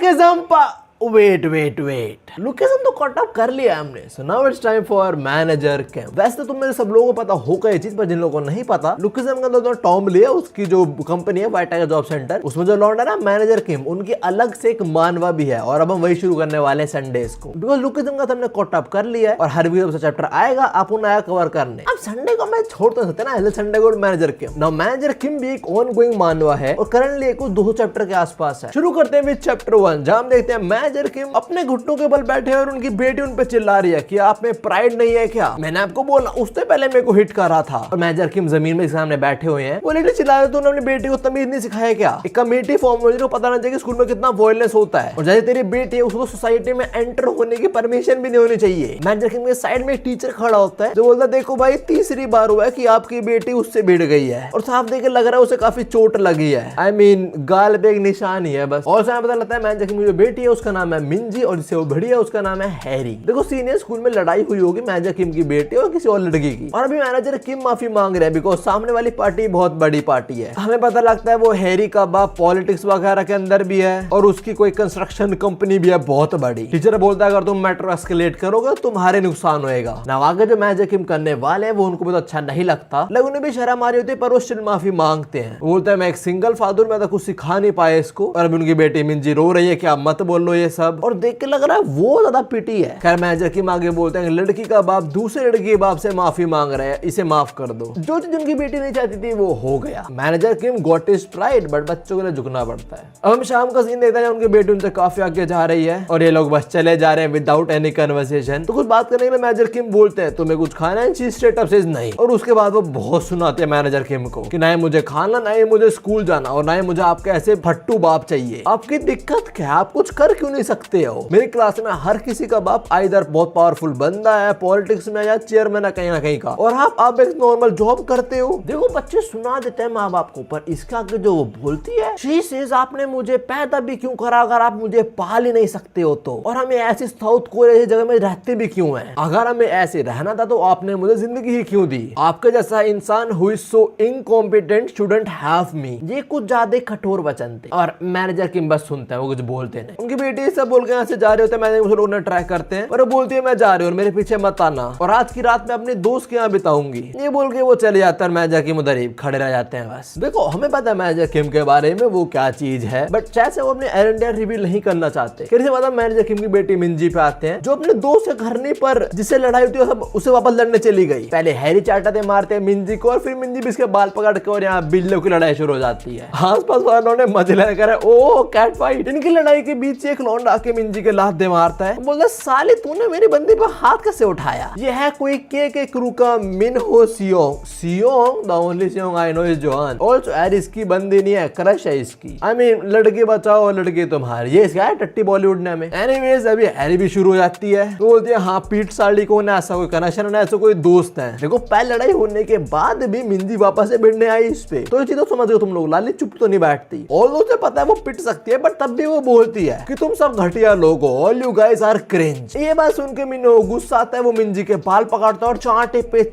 Lookism wait lookism तो cut off कर लिया हमने, so now it's time for manager Cam. वैसे तो तुम मेरे सब लोगों को पता होगा ये चीज, पर जिन लोगों को नहीं पता, लुकिज्म का अंदर जो टॉम लिया उसकी जो कंपनी है व्हाइट टाइगर जॉब सेंटर, उसमें जो लौंडा ना मैनेजर किम, उनकी अलग से एक मानवा भी है और अब हम वही शुरू करने वाले हैं संडेज को, बिकॉज लुकिज्म का हमने कट ऑफ कर लिया है और हर वीक से चैप्टर आएगा आप नया कवर करने। अब संडे को मैं छोड़ तो सकते ना, संडे को मैनेजर किम। नाउ मैनेजर किम भी एक ऑन गोइंग मानवा है और करंटली कुछ 200 चैप्टर के आसपास है। शुरू करते हैं विद चैप्टर 1, जहां हम देखते हैं मैनेजर किम अपने घुटनों के बल बैठे और उनकी बेटी उन पे चिल्ला रही है कि आप में प्राइड नहीं है क्या? मैंने आपको बोला, उससे पहले मेरे को हिट कर रहा था। और मैनेजर किम जमीन में सामने बैठे हुए हैं, वो लेडी चिल्ला रहे, तूने अपनी बेटी को तमीज नहीं सिखाया क्या? एक कमेटी फॉर्म हो, पता नहीं चाहिए स्कूल में कितना वायलेंस होता है, और जैसे तेरी बेटी है उसको सोसाइटी में एंटर होने की परमिशन भी नहीं होनी चाहिए। मैनेजर किम के साइड में एक टीचर खड़ा होता है जो बोलता है, देखो भाई तीसरी बार हुआ है कि आपकी बेटी उससे भिड़ गई है और साफ देख के लग रहा है उसे काफी चोट लगी है। I mean, गाल पे एक निशान ही है बस। और पता लगता है मैनेजर किम की जो बेटी है उसका नाम है मिंजी और जिससे वो भिड़ी है उसका नाम है हैरी। देखो सीनियर स्कूल में लड़ाई हुई होगी मैनेजर किम की बेटी और किसी और लड़की की, और अभी मैनेजर किम माफी मांग रहे हैं बिकॉज सामने वाली पार्टी बहुत बड़ी पार्टी है। हमें पता लगता है वो हैरी का बाप पॉलिटिक्स वगैरह के अंदर भी है और उसकी कोई कंस्ट्रक्शन कंपनी भी है बहुत बड़ी। टीचर बोलता है अगर तुम मैटर एस्केलेट करोगे तुम्हारे नुकसान होएगा ना। आगे जो मैनेजर किम करने वाले हैं वो उनको बहुत अच्छा नहीं लगता, लेकिन उन्हें भी शर्म आ रही होती है पर वो स्टिल माफी मांगते हैं। बोलते हैं मैं एक सिंगल फादर, मैं तो कुछ सिखा नहीं पाया इसको, और अभी उनकी बेटी मिंजी रो रही है कि आप मत बोलो ये सब, और देख के लग रहा है वो ज्यादा पिटी है। खैर मैनेजर किम आगे बोलते हैं लड़की का बाप दूसरे लड़की के बाप से माफी मांग रहा है, इसे माफ कर दो। जो चीज उनकी बेटी नहीं चाहती थी वो हो गया। Manager Kim got his pride, but बच्चों के लिए झुकना पड़ता है। अब हम शाम का सीन देखते हैं, उनकी बेटी उनसे काफी आगे जा रही है और ये लोग बस चले जा रहे हैं विदाउट एनी कन्वर्सेशन। तो कुछ बात करने के लिए मैनेजर किम बोलते हैं तुम्हें कुछ खाना है? शी स्ट्रेट अप सेज नहीं, और उसके बाद वो बहुत सुनाते हैं मैनेजर किम को कि ना ही मुझे खाना, ना ही मुझे स्कूल जाना, और ना ही मुझे आपके ऐसे फट्टू बाप चाहिए। आपकी दिक्कत क्या है? आप कुछ कर क्यों नहीं सकते हो? मेरी क्लास में हर किसी का बाप आइदर बहुत पावरफुल बंदा है पॉलिटिक्स में या चेयरमैन है कहीं ना कहीं का, और आप एक नॉर्मल जॉब करते हो। देखो बच्चे सुना देते हैं माँ बाप को, पर इसका आगे जो वो बोलती है, शी सेज आपने मुझे पैदा भी क्यों करा अगर आप मुझे पाल ही नहीं सकते हो तो, और हमें ऐसी साउथ कोरिया जगह में रहते भी क्यों हैं? अगर हमें ऐसे रहना था तो आपने मुझे जिंदगी ही क्यों दी? आपके जैसा इंसान who is so incompetent shouldn't have me. ये कुछ ज्यादा कठोर वचन थे और मैनेजर किम बस सुनते हैं, वो कुछ बोलते नहीं। उनकी बेटी सब बोल के यहाँ से जा रहे होते हैं, मैंने लोग ट्राई करते हैं, पर वो बोलती है मैं जा रही हूँ और मेरे पीछे मत आना, और आज की रात में अपने दोस्त के यहाँ बिताऊंगी। ये बोल के वो चले जाता है, मैनेजर किम उधर ही खड़े रह जाते हैं बस। देखो हमें पता है मैनेजर किम के बारे में वो क्या चीज है, बट शायद से वो अपने एजेंडा रिवील नहीं करना चाहते। फिर से बाद मैनेजर किम की बेटी मिंजी पे आते हैं जो अपने दोस्त के घर नहीं पर जिससे लड़ाई होती है सब उसे वापस लड़ने चली गई। पहले हैरी चाटाते मारते हैं मिंजी को और फिर मिंजी भी इसके बाल पकड़ के और यहाँ बिल्लियों की लड़ाई शुरू हो जाती है। आसपास वालों ने मजे लेकर ओ कैट फाइट। इनकी लड़ाई के बीच एक लौंडा आके मिंजी के लात दे मारता है, बोलता साले तूने मेरी बंदी पर हाथ कैसे उठाया? ये है कोई के क्रू का Min Ho Seong the only Seong I know is Johan. Also यार इसकी बंदी नहीं है, क्रश है इसकी। आई मीन लड़की बचाओ लड़की तुम्हारी, ये क्या है टट्टी बॉलीवुड ने हमें। एनीवेज अभी हैरी भी शुरू हो जाती है, तो बोलती है हाँ पीट साली को ना ऐसा कोई कनेक्शन है, ऐसा कोई दोस्त है। देखो पहले लड़ाई होने के बाद भी मिंजी वापस से भिड़ने आई इस पे, तो ये चीज तो समझ गए तुम लोग। लाली चुप तो नहीं बैठती, और उसे पता है वो पिट सकती है, बट तब भी वो बोलती है कि तुम सब घटिया लोग हो, all you guys are cringe. ये बात सुन के मिनो गुस्सा आता है, वो मिंजी के बाल पकड़ता है और चांटे पे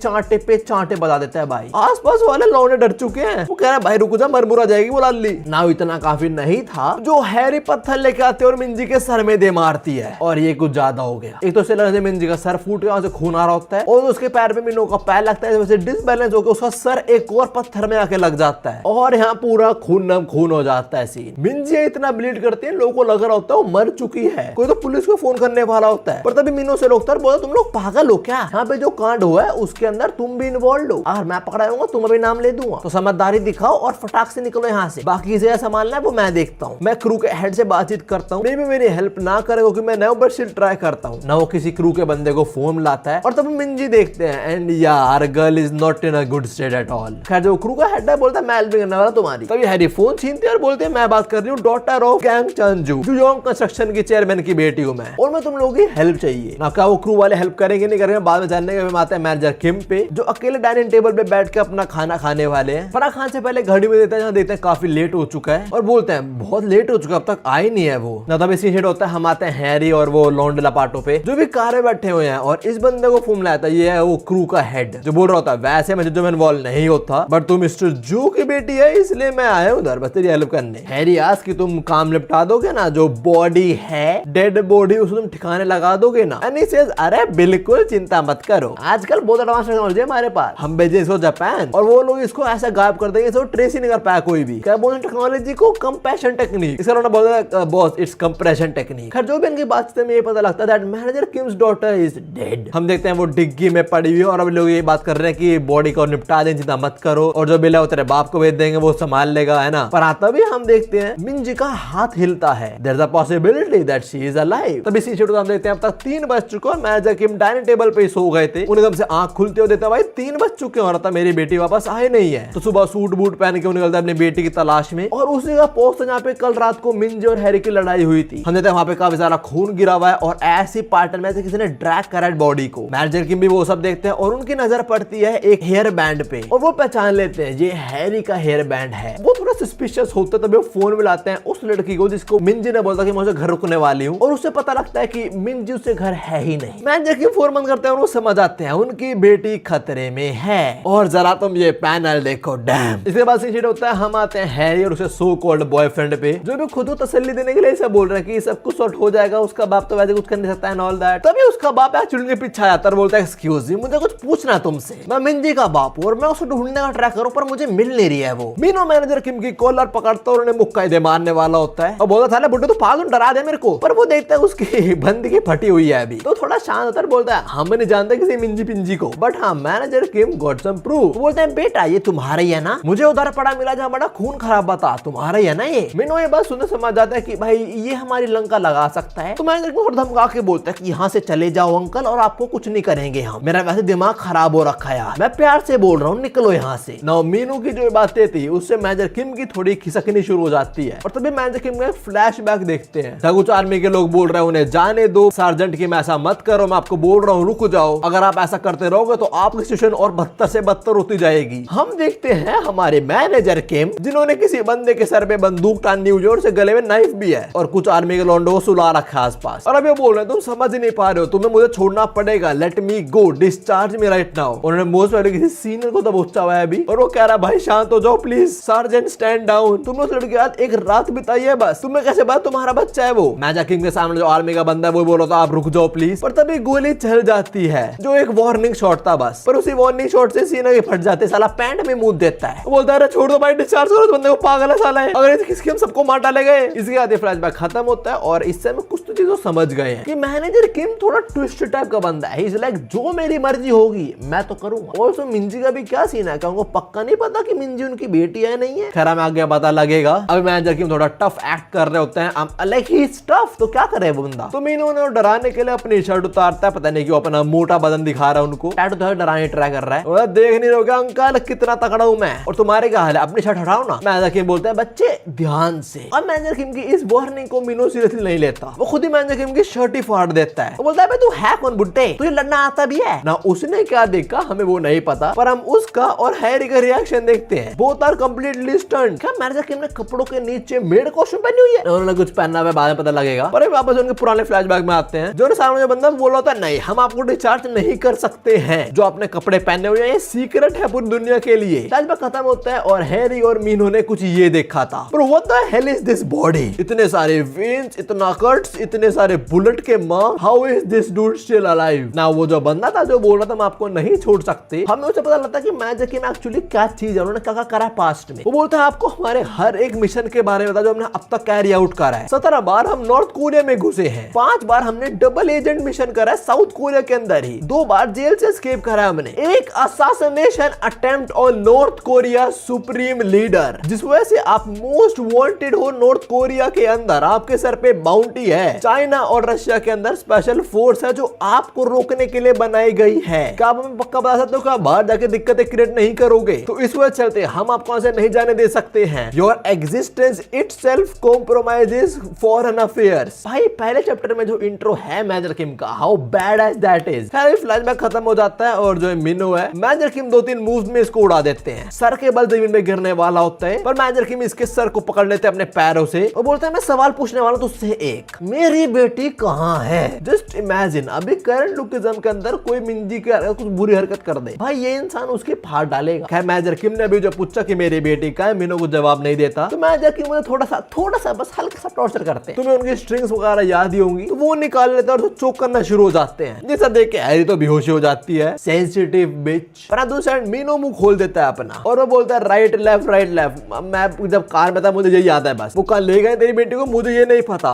चांटे बता देता है। भाई आसपास वाले लौंडे डर चुके हैं, वो कह रहा है भाई रुक जा मरमुरा जाएगी वो लाली। ना इतना काफी नहीं था, जो हैरी पत्थर लेके आते और मिंजी के सर में दे मारती है, और ये कुछ ज्यादा हो गया। एक तो से मिंजी का सर फूट गया, खून आ रहा होता है, और उसके पैर पे मिनो का पैर लगता है, वैसे डिसबैलेंस होकर उसका सर एक और पत्थर में आके लग जाता है और यहाँ पूरा खून हो जाता है सीन। मिंजी इतना ब्लीड करती है, लोगों को लग रहा होता है वो मर चुकी है, कोई तो पुलिस को फोन करने वाला होता है, पर तभी मिनो से रोकता है, बोला तुम लोग पागल हो क्या? यहाँ पे जो कांड हुआ है उसके अंदर तुम भी इन्वॉल्व हो, अगर मैं पकड़ा जाऊंगा तुम्हें भी नाम ले दूंगा, तो समझदारी दिखाओ और फटाक से निकलो यहाँ से। बाकी से संभालना है वो मैं देखता हूँ। मैं क्रू के हेड से बातचीत करता हूँ, मेरी हेल्प ना करे क्योंकि मैं नया ऊपर से ट्राई करता हूँ ना। वो किसी क्रू के बंदे को फोन लाता है और तब मिंजी देखते हैं, एंड यार girl is not in a good state at all. खैर जो क्रू का हेड है बोलता है मैं हेल्प करने वाला तुम्हारी। तभी हैरी फोन छीनते और बोलते हैं मैं बात कर रही हूँ डॉटर ऑफ गैंग चंजू, जुयोंग कंस्ट्रक्शन की चेयरमैन की बेटी हूँ मैं, और मैं तुम लोगों की हेल्प चाहिए ना। क्या वो क्रू वाले हेल्प करेंगे नहीं करेंगे बाद में जानने के आते हैं मैनेजर किम पे, जो अकेले डाइनिंग टेबल पे बैठ के अपना खाना खाने वाले हैं। फराह खान से पहले घड़ी में देते हैं, देखते हैं काफी लेट हो चुका है और बोलते हैं बहुत लेट हो चुका, अब तक आई नहीं है वो ना। तभी सीन होता है, हम आते हैं हैरी और वो लौंडे लपाटों पे जो भी कार में बैठे हुए हैं, और इस बंदे को फोन लाया था, ये है वो क्रू का हेड जो बोल रहा होता है वैसे मैं जो इन्वॉल्व नहीं होता, बट तुम मिस्टर जू की बेटी है इसलिए मैं आया हूँ उधर बस तेरी हेल्प करने। हैरी आज की तुम काम निपटा दोगे ना, जो बॉडी बॉडी है, डेड बॉडी उसको तुम ठिकाने लगा दोगे ना? एंड ही सेज अरे बिल्कुल चिंता मत करो, आजकल बहुत एडवांस टेक्नोलॉजी है हमारे पास, हम भेजे इसको जापान और वो लोग इसको ऐसा गायब कर देंगे, इसको ट्रेस ही नहीं कर पाया कोई भी। क्या बोलते हैं टेक्नोलॉजी को? Compression technique. इसका उन्होंने बोला बॉस इट्स कंप्रेशन टेक्निक। खैर जो भी इनकी बात से ये पता लगता है that manager KIMS daughter is dead. हम देखते हैं वो डिग्गी में पड़ी हुई है और अब लोग ये बात कर रहे हैं कि बॉडी को निपटा दें, चिंता मत करो, और जो बिल है वो तेरे बाप को भेज देंगे, वो संभाल लेगा, है ना। पर तभी हम देखते हैं मिंजी का हाथ हिलता है, there is a possibility that she is alive. तभी सीन शेड्यूल हम देखते हैं अब तक 3 बज चुका है, मैनेजर किम डाइनिंग टेबल पे सो गए थे, उन्हें एकदम से आंख खुलते हुए देता भाई 3 बज चुके हो रहा था, मेरी बेटी वापस आए नहीं है। तो सुबह सूट बूट पहन के वो निकलता है अपनी बेटी की तलाश में, और उसी का पोस्ट जहाँ पे कल रात को मिंजी और हैरी की लड़ाई हुई थी। हम देखते हैं वहां पे काफी सारा खून गिरा हुआ है और ऐसी पार्टनर में से किसी ने ड्रैग करा है बॉडी को। मैनेजर किम भी वो सब देखते हैं और उनकी नजर पड़ती है एक हेयर बैंड पे, और वो पहचान लेते हैं ये हैरी का हेयर बैंड है। वो थोड़ा सस्पिशियस होता है, तभी वो फोन मिलाते हैं उस लड़की को जिसको मिंजी ने बोला कि मैं उसे घर रुकने वाली हूँ, और उसे पता लगता है कि मिंजी उसे घर है ही नहीं। मैनेजर किम फोन बंद करते हैं और वो समझ आते हैं उनकी बेटी खतरे में है। और जरा तुम ये पैनल देखो, डैम। इसके बाद सीन होता है हम आते हैं हैरी और उसे सो कॉल्ड बॉयफ्रेंड पे, जो भी खुद को तसल्ली देने के लिए ऐसा बोल रहा है कि सब कुछ सॉर्ट हो जाएगा, उसका बाप तो वैसे कुछ कर नहीं सकता है ऑल दैट। तभी उसका बाप एक्चुअली के पीछे आ जाता है और बोलता है एक्सक्यूज मी, मुझे कुछ पूछना है तुमसे, मैं मिंजी का बाप हूं और मैं उसे ढूंढने का ट्राई करूं पर मुझे मिल नहीं रही है वो। मीनो मैनेजर किम की कॉलर पकड़ता और उन्हें मुक्का दे मारने वाला होता है और बोलता था बुड्ढे तो पागल, डरा दे मेरे को। पर वो देखता है उसकी बंदगी फटी हुई है अभी, तो थोड़ा शांत होता है, बोलता है हम नहीं जानते किसी मिंजी पिंजी को, बट हाँ मैनेजर किम गॉट सम प्रूफ। बोलते हैं बेटा ये तुम्हारा ही है ना, मुझे उधर पड़ा मिला जहाँ बड़ा खून खराब बता, तुम्हारा ही है ना ये। मीनो ये बात सुनने समझ जाता है कि भाई ये हमारी लंका लगा सकता है, तो मैनेजर किम थोड़ा धमका के बोलता है कि यहाँ से चले जाओ अंकल और आपको कुछ नहीं करेंगे हम, मेरा वैसे दिमाग खराब हो रखा है यार, मैं प्यार से बोल रहा हूँ निकलो यहाँ से। नाउ मीनू की जो बातें थी उससे मैनेजर किम की थोड़ी खिसकनी शुरू हो जाती है, और तभी मैनेजर किम का फ्लैशबैक देखते हैं। कुछ आर्मी के लोग बोल रहे हैं उन्हें जाने दो, सार्जेंट किम ऐसा मत करो, मैं आपको बोल रहा हूँ रुक जाओ, अगर आप ऐसा करते रहोगे तो आपकी सिचुएशन और बदतर से बदतर होती जाएगी। हम देखते हैं हमारे मैनेजर किम जिन्होंने किसी बंदे के सर पे बंदूक टानी हुई और उसे गले में नाइफ भी है, और कुछ आर्मी के लोंडो को सुला रखा है आसपास, और अभी बोल रहे हैं तुम समझ ही नहीं पा रहे हो, तुम्हें मुझे छोड़ना पड़ेगा, लेट मी गो, डिस्चार्ज मी राइट नाउ। उन्होंने मोस्ट वाले किसी सीनियर को दबोचा हुआ है अभी, और वो कह रहा है भाई शांत हो जाओ प्लीज, सार्जेंट स्टैंड डाउन, तुमने उस लड़के के साथ एक रात बिताई है बस, तुम्हें कैसे बात, तुम्हारा बच्चा है वो। मैनेजर किम के सामने जो आर्मी का बंदा है वो बोल रहा था आप रुक जाओ प्लीज, पर तभी गोली चल जाती है जो एक वार्निंग शॉट था बस, पर उसी वार्निंग शॉट से सीना के फट जाते, साला पैंट में मुंह देता है, बोलता है छोड़ दो भाई डिस्चार्ज करो, बंदे को पागल है साला है, अगर किसके हम सबको मार डाले गए। इसके बाद फ्लैशबैक खत्म होता है और इससे हम कुछ तो चीजों समझ गए हैं कि मैनेजर किम थोड़ा ट्विस्ट टाइप का बंदा है, इज लाइक जो मेरी मर्जी होगी मैं तो करूंगा। और उसमें मिंजी का भी क्या सीन है, क्या उनको पक्का नहीं पता कि मिंजी उनकी बेटी है नहीं है, खैर हमें आगे पता लगेगा। अभी मैनेजर किम थोड़ा टफ एक्ट कर रहे होते हैं, लाइक ही इज टफ, तो क्या करे वो बंदा, तो मीनू ने डराने के लिए अपनी शर्ट उतारता है, पता नहीं क्यों अपना मोटा बदन दिखा रहा है उनको, टैटू तो डराने ट्राई कर रहा है, देख नहीं रहोगे अंकल कितना तगड़ा हूं मैं, और तुम्हारे क्या हाल है, अपनी शर्ट हटाओ ना। मैनेजर किम बोलते हैं बच्चे ध्यान से, और मैनेजर किम की इस वार्निंग को मीनू सीरियसली नहीं लेता, वो खुद ही मैनेजर किम की शर्ट ही फाड़ देता है, वो बोलता है तू है कौन बुड्ढे, तुझे लड़ना आता भी है ना। उसने क्या देखा हमें वो नहीं पता, पर हम उसका और हैरी का रिएक्शन देखते हैं, बोथ आर कंप्लीटली स्टन्ड। क्या मैनेजर किम ने कपड़ों के नीचे मेड कॉस्ट्यूम पहनी हुई है, उन्होंने कुछ पहना हुआ है, बाद में पता लगेगा। पर वापस उनके पुराने फ्लैशबैक में आते हैं, जो सामने जो बंदा बोला होता है नहीं हम आपको डिस्चार्ज नहीं कर सकते हैं, जो आपने कपड़े पहने हुए हैं ये सीक्रेट है पूरी दुनिया के लिए। फ्लैशबैक खत्म होता है और हैरी और मीनू ने कुछ ये देखा था, पर what the hell is this body, इतने सारे वेन्स, इतना कट्स, इतने सारे बुलेट के mark, how is this dude still alive. ना वो जो बंदा था जो बोल रहा था मैं आपको नहीं छोड़ सकते, हमें उसे पता लगता कि मैजिक में एक्चुअली क्या चीज है, उन्होंने क्या करा पास्ट में। वो बोलता है आपको हमारे हर एक मिशन के बारे में बता जो हमने अब तक कैरी आउट करा है। 17 बार हम नॉर्थ कोरिया में घुसे हैं, 5 बार हमने डबल एजेंट मिशन करा है साउथ कोरिया के अंदर ही, 2 बार जेल से एस्केप करा है हमने, एक assassination attempt on north Korea supreme leader, जिस वजह से आप मोस्ट वांटेड हो नॉर्थ कोरिया के अंदर, आपके सर पे बाउंटी है। चाइना और रशिया के अंदर स्पेशल फोर्स है जो आपको रोकने के लिए बनाई गई है। क्या आप हमें पक्का बता सकते हो कि आप बाहर जाके दिक्कतें क्रिएट नहीं करोगे? तो इस वजह चलते हम आपको ऐसे नहीं जाने दे सकते हैं। Your existence itself compromises foreign affairs. भाई पहले चैप्टर में जो इंट्रो है मेजर किम का, how bad as that is. खैर फ्लैशबैक खत्म हो जाता है और जो मिनो है मेजर किम 2-3 मूव्स में इसको उड़ा देते हैं, सर के बल जमीन में गिरने वाला होता है, पर मेजर किम इसके सर को पकड़ लेते हैं अपने पैरों से और बोलते हैं मैं सवाल पूछने वाला हूं तुझसे एक, मेरी बेटी कहां है? जस्ट इमेजिन अभी करंट लुकिज्म के अंदर कोई मिंजी के कुछ बुरी हरकत कर दे, भाई ये इंसान उसके फाड़ डालेगा। खैर मेजर किम ने अभी जो पूछा कि मेरी बेटी का है, मिनो को जवाब नहीं देता, तो मेजर किम मुझे थोड़ा सा बस हल्का सा टॉर्चर करता जाते हैं। तुम्हें उनकी स्ट्रिंग्स वगैरह याद ही होंगी, तो वो निकाल लेते हैं और चोक करना शुरू हो जाते हैं। जैसा देख के हैरी तो बेहोश हो जाती है, सेंसिटिव बिच। पर दूसरी साइड मीनो मुंह खोल देता है अपना और वो बोलता है राइट लेफ्ट राइट लेफ्ट। मैं जब कार में था मुझे यही याद है बस। वो कल ले गए तेरी बेटी को, मुझे ये नहीं पता।